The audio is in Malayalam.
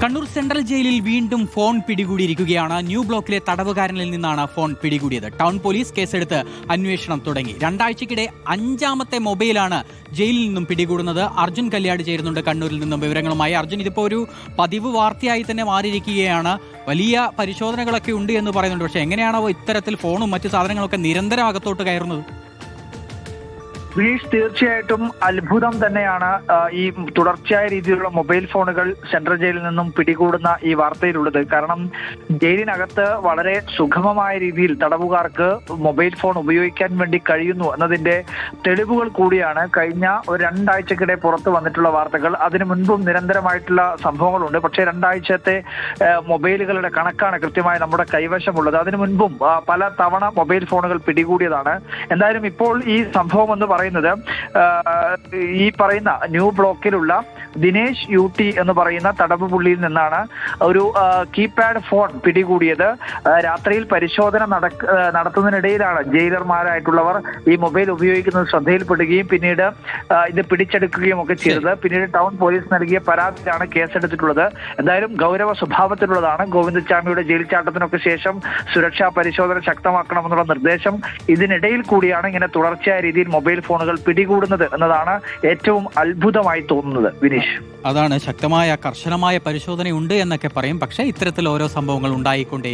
കണ്ണൂർ സെൻട്രൽ ജയിലിൽ വീണ്ടും ഫോൺ പിടികൂടിയിരിക്കുകയാണ്. ന്യൂ ബ്ലോക്കിലെ തടവുകാരനിൽ നിന്നാണ് ഫോൺ പിടികൂടിയത്. ടൗൺ പോലീസ് കേസെടുത്ത് അന്വേഷണം തുടങ്ങി. രണ്ടാഴ്ചക്കിടെ 5ാമത്തെ മൊബൈലാണ് ജയിലിൽ നിന്നും പിടികൂടുന്നത്. അർജുൻ കല്യാട് ചേരുന്നുണ്ട് കണ്ണൂരിൽ നിന്നും വിവരങ്ങളുമായി. അർജുൻ, ഇതിപ്പോൾ ഒരു പതിവ് വാർത്തയായി തന്നെ മാറിയിരിക്കുകയാണ്. വലിയ പരിശോധനകളൊക്കെ ഉണ്ട് എന്ന് പറയുന്നുണ്ട്. പക്ഷേ എങ്ങനെയാണോ ഇത്തരത്തിൽ ഫോണും മറ്റു സാധനങ്ങളൊക്കെ നിരന്തരം അകത്തോട്ട് കയറുന്നത്? വിനീഷ്, തീർച്ചയായിട്ടും അത്ഭുതം തന്നെയാണ് ഈ തുടർച്ചയായ രീതിയിലുള്ള മൊബൈൽ ഫോണുകൾ സെൻട്രൽ ജയിലിൽ നിന്നും പിടികൂടുന്ന ഈ വാർത്തയിലുള്ളത്. കാരണം ജയിലിനകത്ത് വളരെ സുഗമമായ രീതിയിൽ തടവുകാർക്ക് മൊബൈൽ ഫോൺ ഉപയോഗിക്കാൻ വേണ്ടി കഴിയുന്നു എന്നതിന്റെ തെളിവുകൾ കൂടിയാണ് കഴിഞ്ഞ ഒരു 2 ആഴ്ചക്കിടെ പുറത്തു വന്നിട്ടുള്ള വാർത്തകൾ. അതിനു മുൻപും നിരന്തരമായിട്ടുള്ള സംഭവങ്ങളുണ്ട്. പക്ഷേ 2 ആഴ്ചത്തെ മൊബൈലുകളുടെ കണക്കാണ് കൃത്യമായി നമ്മുടെ കൈവശമുള്ളത്. അതിനു മുൻപും പല തവണ മൊബൈൽ ഫോണുകൾ പിടികൂടിയതാണ്. എന്തായാലും ഇപ്പോൾ ഈ സംഭവം എന്ന് പറയുന്നത് ഈ പറയുന്ന ന്യൂ ബ്ലോക്കിലുള്ള ദിനേശ് യൂട്ടി എന്ന് പറയുന്ന തടവ് പുള്ളിയിൽ നിന്നാണ് ഒരു കീപാഡ് ഫോൺ പിടികൂടിയത്. രാത്രിയിൽ പരിശോധന നടത്തുന്നതിനിടയിലാണ് ജയിലർമാരായിട്ടുള്ളവർ ഈ മൊബൈൽ ഉപയോഗിക്കുന്നത് ശ്രദ്ധയിൽപ്പെടുകയും പിന്നീട് ഇത് പിടിച്ചെടുക്കുകയും ഒക്കെ ചെയ്തത്. പിന്നീട് ടൗൺ പോലീസ് നൽകിയ പരാതിയിലാണ് കേസെടുത്തിട്ടുള്ളത്. എന്തായാലും ഗൗരവ സ്വഭാവത്തിലുള്ളതാണ്. ഗോവിന്ദച്ചാമിയുടെ ജയിൽ ചാട്ടത്തിനൊക്കെ ശേഷം സുരക്ഷാ പരിശോധന ശക്തമാക്കണമെന്നുള്ള നിർദ്ദേശം ഇതിനിടയിൽ കൂടിയാണ് ഇങ്ങനെ തുടർച്ചയായ രീതിയിൽ മൊബൈൽ ഫോണുകൾ പിടികൂടുന്നത് എന്നതാണ് ഏറ്റവും അത്ഭുതമായി തോന്നുന്നത്. വിനീഷ്, അതാണ്, ശക്തമായ കർശനമായ പരിശോധനയുണ്ട് എന്നൊക്കെ പറയും. പക്ഷേ ഇത്തരത്തിൽ ഓരോ സംഭവങ്ങൾ ഉണ്ടായിക്കൊണ്ടേ